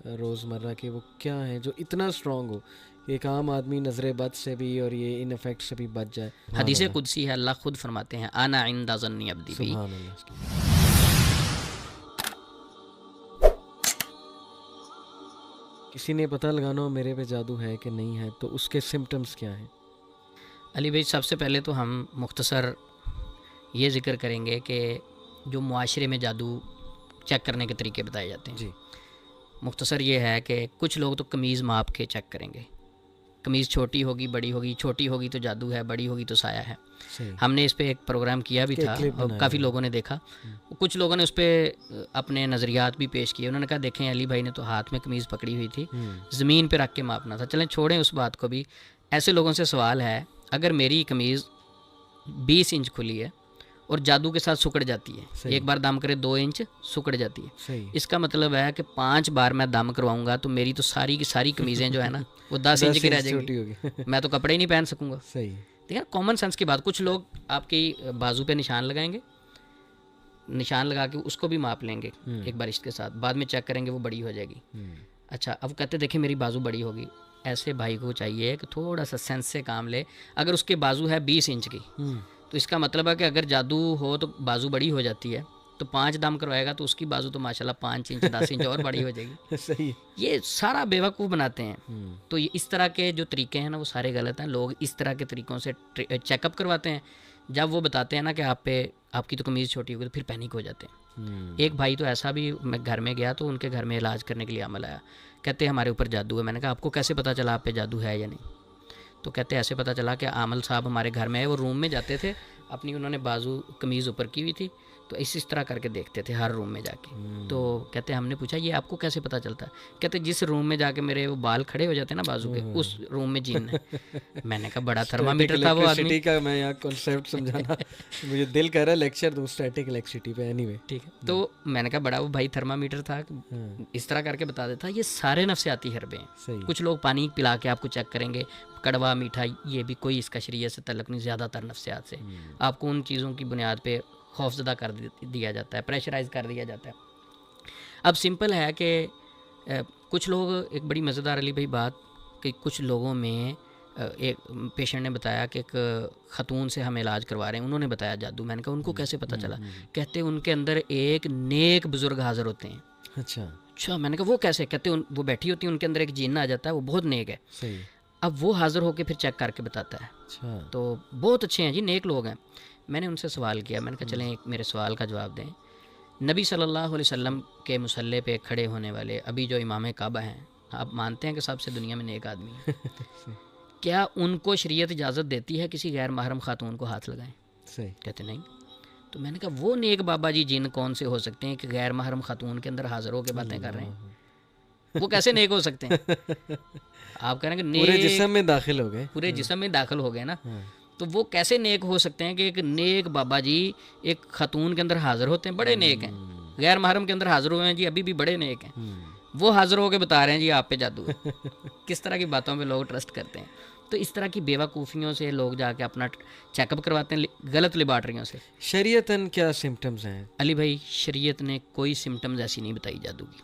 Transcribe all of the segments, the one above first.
روزمرہ کے وہ کیا ہیں جو اتنا اسٹرانگ ہو کہ ایک عام آدمی نظر بد سے بھی اور یہ ان افیکٹ سے بھی بچ جائے؟ حدیث قدسی ہے، اللہ خود فرماتے ہیں انا عند ظن عبدی بی. سبحان اللہ. کسی نے پتہ لگانا ہو میرے پہ جادو ہے کہ نہیں ہے تو اس کے سمٹمز کیا ہیں؟ علی بھائی سب سے پہلے تو ہم مختصر یہ ذکر کریں گے کہ جو معاشرے میں جادو چیک کرنے کے طریقے بتائے جاتے ہیں. جی. مختصر یہ ہے کہ کچھ لوگ تو قمیض ماپ کے چیک کریں گے، قمیض چھوٹی ہوگی بڑی ہوگی، چھوٹی ہوگی تو جادو ہے، بڑی ہوگی تو سایہ ہے. ہم نے اس پہ ایک پروگرام کیا بھی تھا اور کافی لوگوں نے دیکھا. کچھ لوگوں نے اس پہ اپنے نظریات بھی پیش کیے. انہوں نے کہا دیکھیں علی بھائی نے تو ہاتھ میں قمیض پکڑی ہوئی تھی، زمین پہ رکھ کے ماپنا تھا. چلیں چھوڑیں اس بات کو بھی. ایسے لوگوں سے سوال ہے، اگر میری قمیض 20 انچ کھلی ہے اور جادو کے ساتھ سکڑ جاتی ہے، ایک بار دم کرے 2 انچ سکڑ جاتی ہے، اس کا مطلب ہے کہ 5 بار میں دم کرواؤں گا تو میری تو ساری کی ساری قمیضیں جو ہے نا وہ 10 انچ کی رہ جائیں گی، میں تو کپڑے ہی نہیں پہن سکوں گا. ٹھیک ہے، کامن سینس کی بات. کچھ لوگ آپ کی بازو پہ نشان لگائیں گے، نشان لگا کے اس کو بھی ماپ لیں گے ایک بار اس کے ساتھ، بعد میں چیک کریں گے وہ بڑی ہو جائے گی. اچھا اب کہتے دیکھیں میری بازو بڑی ہوگی. ایسے بھائی کو چاہیے کہ تھوڑا سا سینس سے کام لے. اگر اس کے بازو ہے 20 انچ کی تو اس کا مطلب ہے کہ اگر جادو ہو تو بازو بڑی ہو جاتی ہے، تو 5 دم کروائے گا تو اس کی بازو تو ماشاءاللہ 5 انچ 10 انچ اور بڑی ہو جائے گی. صحیح. یہ سارا بیوقوف بناتے ہیں. تو یہ اس طرح کے جو طریقے ہیں نا وہ سارے غلط ہیں. لوگ اس طرح کے طریقوں سے چیک اپ کرواتے ہیں. جب وہ بتاتے ہیں نا کہ آپ کی تو قمیض چھوٹی ہوگی تو پھر پینک ہو جاتے ہیں. ایک بھائی تو ایسا بھی، میں گھر میں گیا تو ان کے گھر میں علاج کرنے کے لیے عمل آیا، کہتے ہیں ہمارے اوپر جادو ہے. میں نے کہا آپ کو کیسے پتہ چلا آپ پہ جادو ہے یا نہیں؟ تو کہتے ایسے پتہ چلا کہ عامل صاحب ہمارے گھر میں ہے، وہ روم میں جاتے تھے اپنی، انہوں نے بازو قمیض اوپر کی ہوئی تھی تو اس طرح کر کے دیکھتے تھے ہر روم میں جا کے. تو کہتے ہم نے پوچھا یہ آپ کو کیسے پتہ چلتا ہے؟ کہتے جس روم میں جا کے میرے وہ بال کھڑے ہو جاتے ہیں نا بازو کے، اس روم میں جن ہے. میں نے کہا بڑا تھرمامیٹر تھا وہ آدمی کا. میں یہاں کنسیپٹ سمجھانا مجھے دل کر رہا ہے لیکچر دوں اسٹیٹک الیکٹریسٹی پہ. اینی وے ٹھیک ہے. تو میں نے کہا بڑا وہ بھائی تھرمامیٹر تھا، اس طرح کر کے بتا دیتا. یہ سارے نفسیاتی حربے ہیں. کچھ لوگ پانی پلا کے آپ کو چیک کریں گے، کڑوا میٹھا، یہ بھی کوئی اس کا شریعت سے تعلق نہیں. زیادہ تر نفسیات سے آپ کو ان چیزوں کی بنیاد پہ خوفزدہ کر دیا جاتا ہے، پریشرائز کر دیا جاتا ہے. اب سمپل ہے کہ کچھ لوگ، ایک بڑی مزیدار علی بھائی بات کہ کچھ لوگوں میں ایک پیشنٹ نے بتایا کہ ایک خاتون سے ہم علاج کروا رہے ہیں، انہوں نے بتایا جادو. میں نے کہا ان کو کیسے پتہ چلا؟ کہتے ان کے اندر ایک نیک بزرگ حاضر ہوتے ہیں. اچھا. میں نے کہا وہ کیسے؟ کہتے وہ بیٹھی ہوتی ہیں، ان کے اندر ایک جن آ جاتا ہے، وہ بہت نیک ہے. اب وہ حاضر ہو کے پھر چیک کر کے بتاتا ہے. تو بہت اچھے ہیں جی، نیک لوگ ہیں. میں نے ان سے سوال کیا، میں نے کہا چلیں ایک میرے سوال کا جواب دیں. نبی صلی اللہ علیہ وسلم کے مصلی پہ کھڑے ہونے والے ابھی جو امام کعبہ ہیں، آپ مانتے ہیں کہ سب سے دنیا میں نیک آدمی ہیں، کیا ان کو شریعت اجازت دیتی ہے کسی غیر محرم خاتون کو ہاتھ لگائیں؟ کہتے نہیں. تو میں نے کہا وہ نیک بابا جی جن کون سے ہو سکتے ہیں کہ غیر محرم خاتون کے اندر حاضر ہو کے باتیں کر رہے ہیں؟ وہ کیسے نیک ہو سکتے ہیں؟ آپ کہہ رہے ہیں کہ پورے جسم میں داخل ہو گئے، پورے جسم میں داخل ہو گئے نا. تو وہ کیسے نیک ہو سکتے ہیں کہ ایک نیک بابا جی ایک خاتون کے اندر حاضر ہوتے ہیں، بڑے نیک ہیں، غیر محرم کے اندر حاضر ہوئے ہیں جی، ابھی بھی بڑے نیک ہیں، وہ حاضر ہو کے بتا رہے ہیں جی آپ پہ جادو ہے. کس طرح کی باتوں پہ لوگ ٹرسٹ کرتے ہیں. تو اس طرح کی بیوقوفیوں سے لوگ جا کے اپنا چیک اپ کرواتے ہیں، غلط لیبارٹریوں سے. شریعتاً کیا سمٹمز ہیں؟ علی بھائی شریعت نے کوئی سمٹمز ایسی نہیں بتائی جادو کی.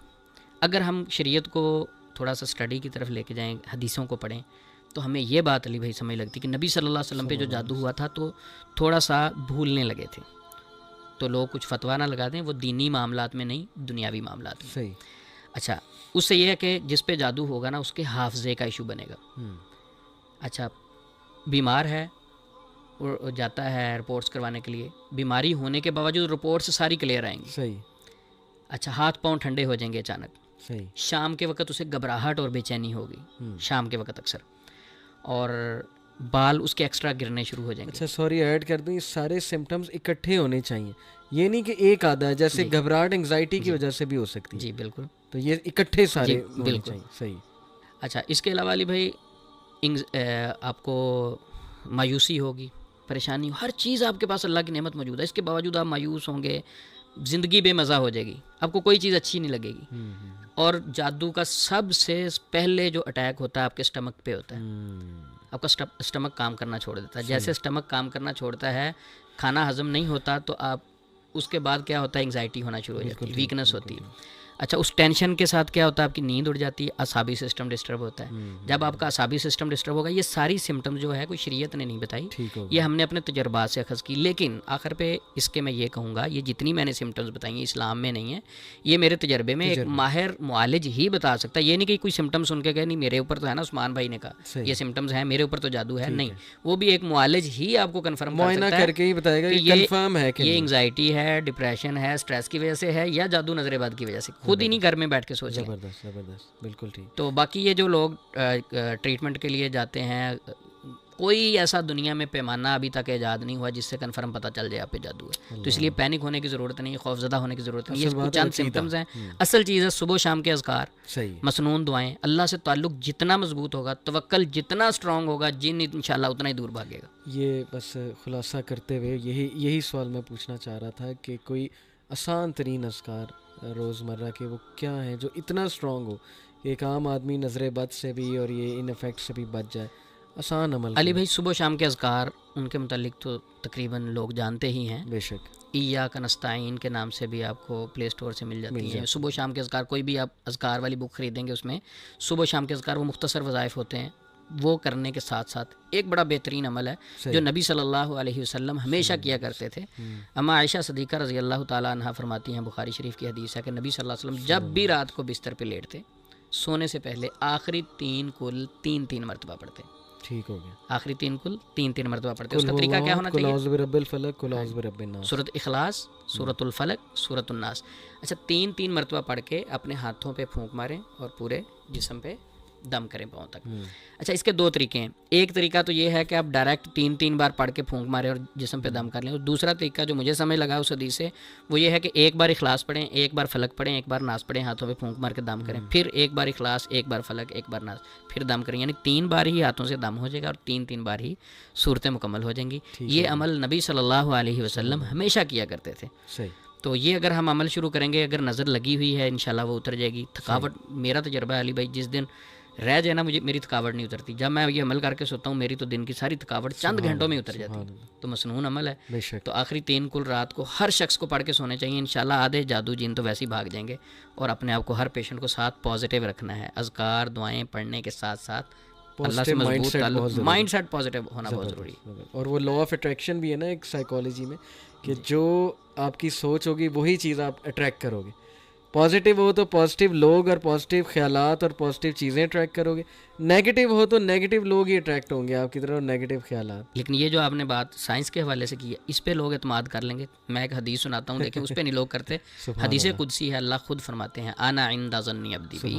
اگر ہم شریعت کو تھوڑا سا اسٹڈی کی طرف لے کے جائیں، حدیثوں کو پڑھیں، تو ہمیں یہ بات علی بھائی سمجھ لگتی کہ نبی صلی اللہ علیہ وسلم پہ جو جادو ہوا تھا تو تھوڑا سا بھولنے لگے تھے. تو لوگ کچھ فتویٰ نہ لگا دیں، وہ دینی معاملات میں نہیں، دنیاوی معاملات میں. صحیح. اچھا، اس سے یہ ہے کہ جس پہ جادو ہوگا نا اس کے حافظے کا ایشو بنے گا. اچھا، بیمار ہے، جاتا ہے رپورٹس کروانے کے لیے، بیماری ہونے کے باوجود رپورٹس ساری کلیئر آئیں گی. صحیح. اچھا، ہاتھ پاؤں ٹھنڈے ہو جائیں گے اچانک. صحیح. شام کے وقت اسے گھبراہٹ اور بے چینی ہوگی، شام کے وقت اکثر، اور بال اس کے ایکسٹرا گرنے شروع ہو جائیں گے. اچھا سوری ایڈ کر دوں، یہ سارے سمٹمز اکٹھے ہونے چاہیے، یہ نہیں کہ ایک آدھا ہے، جیسے گھبراہٹ انگزائٹی کی وجہ سے بھی ہو سکتی ہے. جی بالکل. تو یہ اکٹھے سارے ہونے چاہیے. صحیح. اچھا، اس کے علاوہ علی بھائی آپ کو مایوسی ہوگی، پریشانی، ہر چیز آپ کے پاس اللہ کی نعمت موجود ہے، اس کے باوجود آپ مایوس ہوں گے، زندگی بے مزہ ہو جائے گی، آپ کو کوئی چیز اچھی نہیں لگے گی. اور جادو کا سب سے پہلے جو اٹیک ہوتا ہے آپ کے اسٹمک پہ ہوتا ہے. آپ کا اسٹمک کام کرنا چھوڑ دیتا ہے. جیسے اسٹمک کام کرنا چھوڑتا ہے، کھانا ہضم نہیں ہوتا، تو آپ اس کے بعد کیا ہوتا ہے، انگزائٹی ہونا شروع ہو جاتی ہے، ویکنس ہوتی ہے. اچھا اس ٹینشن کے ساتھ کیا ہوتا ہے؟ آپ کی نیند اڑ جاتی ہے، اعصابی سسٹم ڈسٹرب ہوتا ہے. جب آپ کا اعصابی سسٹم ڈسٹرب ہوگا، یہ ساری سمٹم جو ہے کوئی شریعت نے نہیں بتائی، یہ ہم نے اپنے تجربات سے اخذ کی. لیکن آخر پہ اس کے میں یہ کہوں گا، یہ جتنی میں نے سمٹمز بتائی ہیں اسلام میں نہیں ہیں، یہ میرے تجربے میں ایک ماہر معالج ہی بتا سکتا ہے. یہ نہیں کہ کوئی سمٹم سن کے کہے نہیں میرے اوپر تو ہے نا، عثمان بھائی نے کہا یہ سمٹمز ہیں میرے اوپر تو جادو ہے، نہیں. وہ بھی ایک معالج ہی آپ کو کنفرم کر سکتا ہے کر کے ہی بتائے گا کہ کنفرم ہے کہ یہ انگزائٹی ہے، ڈپریشن ہے، اسٹریس کی وجہ سے ہے، یا جادو نظر بد کی وجہ سے. خود ہی نہیں گھر میں بیٹھ کے سوچیں. زبردست، بالکل ٹھیک. تو باقی یہ جو لوگ ٹریٹمنٹ کے لیے جاتے ہیں، کوئی ایسا دنیا میں پیمانہ ابھی تک ایجاد نہیں ہوا جس سے کنفرم پتہ چل جائے آپ پہ جادو ہے. تو اس لیے پینک ہونے کی ضرورت نہیں، خوف زدہ ہونے کی ضرورت نہیں. یہ چند سمٹمز ہیں. اصل چیز ہے صبح و شام کے اذکار، مسنون دعائیں. اللہ سے تعلق جتنا مضبوط ہوگا، توکل جتنا اسٹرانگ ہوگا، جن انشاءاللہ اتنا ہی دور بھاگے گا. یہ بس خلاصہ کرتے ہوئے یہی سوال میں پوچھنا چاہ رہا تھا کہ کوئی آسان ترین اذکار روزمرہ کے وہ کیا ہیں جو اتنا اسٹرانگ ہو کہ ایک عام آدمی نظر بد سے بھی اور یہ ان افیکٹ سے بھی بچ جائے. آسان عمل. علی بھائی صبح و شام کے اذکار ان کے متعلق تو تقریباً لوگ جانتے ہی ہیں. بے شک. ایاک نستعین کے نام سے بھی آپ کو پلے اسٹور سے مل جاتی ہیں. صبح و شام کے اذکار کوئی بھی آپ اذکار والی بک خریدیں گے، اس میں صبح و شام کے اذکار وہ مختصر وظائف ہوتے ہیں. وہ کرنے کے ساتھ ساتھ ایک بڑا بہترین عمل ہے جو نبی صلی اللہ علیہ وسلم ہمیشہ کیا کرتے تھے. اما عائشہ صدیقہ رضی اللہ تعالیٰ عنہا فرماتی ہیں، بخاری شریف کی حدیث ہے کہ نبی صلی اللہ علیہ وسلم جب بھی رات کو بستر پہ لیٹتے، سونے سے پہلے آخری 3 کل 3 مرتبہ پڑھتے. ٹھیک ہو گیا. آخری 3 کل 3 مرتبہ پڑھتے. اس کا طریقہ کیا ہونا چاہیے؟ اعوذ برب الفلق، اعوذ برب الناس، سورۃ اخلاص، سورۃ الفلق، سورۃ الناس. اچھا 3 مرتبہ پڑھ کے اپنے ہاتھوں پہ پھونک ماریں اور پورے جسم پہ دم کریں پاؤں تک. اچھا اس کے 2 طریقے ہیں. ایک طریقہ تو یہ ہے کہ آپ ڈائریکٹ 3 بار پڑھ کے پھونک ماریں اور جسم پہ دم کر لیں. اور دوسرا طریقہ جو مجھے سمجھ لگا اس حدیث سے وہ یہ ہے کہ ایک بار اخلاص پڑھیں، ایک بار فلق پڑھیں، ایک بار ناس پڑھیں، ہاتھوں پہ پھونک مار کے دم کریں، پھر ایک بار اخلاص، ایک بار فلق، ایک بار ناس، پھر دم کریں. یعنی 3 بار ہی ہاتھوں سے دم ہو جائے گا اور 3 بار ہی صورتیں مکمل ہو جائیں گی. یہ عمل نبی صلی اللہ علیہ وسلم ہمیشہ کیا کرتے تھے. تو یہ اگر ہم عمل شروع کریں گے، اگر نظر لگی ہوئی ہے انشاءاللہ وہ اتر جائے گی. تھکاوٹ، میرا تجربہ ہے علی بھائی، جس دن رہ جائے نا میری تھکاوٹ نہیں اترتی. جب میں یہ عمل کر کے سوتا ہوں میری تو دن کی ساری تھکاوٹ چند گھنٹوں میں اتر جاتی ہے. تو مسنون عمل ہے. تو آخری 3 کل رات کو ہر شخص کو پڑھ کے سونے چاہیے. انشاءاللہ آدھے جادو جن تو ویسے ہی بھاگ جائیں گے. اور اپنے آپ کو ہر پیشنٹ کو ساتھ پازیٹیو رکھنا ہے. اذکار دعائیں پڑھنے کے ساتھ ساتھ اللہ سے مضبوط تعلق، مائنڈ سیٹ پازیٹیو ہونا بہت ضروری ہے. اور وہ لا آف اٹریکشن بھی ہے نا ایک سائیکالوجی میں، کہ جو آپ کی سوچ ہوگی وہی چیز آپ اٹریکٹ کرو گے. پازیٹیو ہو تو پازیٹیو لوگ اور پازیٹیو خیالات اور پازیٹیو چیزیں اٹریکٹ کرو گے. نیگیٹیو ہو تو نیگیٹیو لوگ ہی اٹریکٹ ہوں گے آپ کی طرف اور نیگیٹیو خیالات. لیکن یہ جو آپ نے بات سائنس کے حوالے سے کی ہے، اس پہ لوگ اعتماد کر لیں گے. میں ایک حدیث سناتا ہوں، دیکھیں اس پہ نہیں لوگ کرتے. حدیث قدسی ہے، اللہ خود فرماتے ہیں انا عند ظن عبدی بی،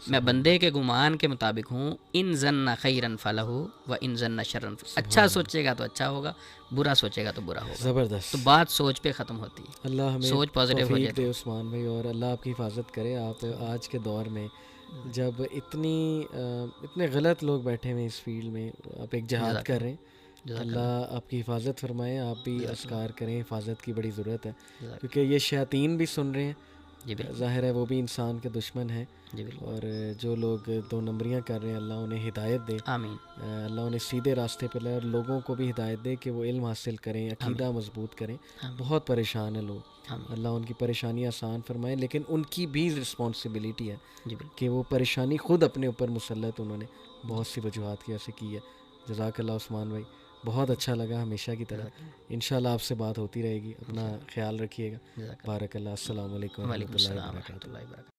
میں بندے کے گمان کے مطابق ہوں. ان ظن خیرا فلہ و ان ظن شرا، اچھا سوچے گا تو اچھا ہوگا، برا سوچے گا تو برا ہوگا. زبردست. تو بات سوچ پہ ختم ہوتی ہے. اللہ ہمیں سوچ پازیٹیو ہو دے عثمان بھائی، اور اللہ آپ کی حفاظت کرے. آپ آج کے دور میں جب اتنے غلط لوگ بیٹھے ہوئے اس فیلڈ میں، آپ ایک جہاد کر رہے ہیں. اللہ آپ کی حفاظت فرمائے. آپ بھی اذکار کریں، حفاظت کی بڑی ضرورت ہے کیونکہ یہ شیاطین بھی سن رہے ہیں. ظاہر ہے وہ بھی انسان کے دشمن ہیں. اور جو لوگ 2 نمبریاں کر رہے ہیں اللہ انہیں ہدایت دے. آمین. اللہ انہیں سیدھے راستے پہ لائے اور لوگوں کو بھی ہدایت دے کہ وہ علم حاصل کریں، عقیدہ مضبوط کریں. بہت پریشان ہیں لوگ، اللہ ان کی پریشانی آسان فرمائے. لیکن ان کی بھی رسپانسبلٹی ہے کہ وہ پریشانی خود اپنے اوپر مسلط انہوں نے بہت سی وجوہات کی وجہ سے کی ہے. جزاک اللہ عثمان بھائی، بہت اچھا لگا ہمیشہ کی طرح. انشاءاللہ آپ سے بات ہوتی رہے گی. اپنا خیال رکھیے گا. بارک اللہ. السلام علیکم و رحمۃ اللہ وبرکاتہ.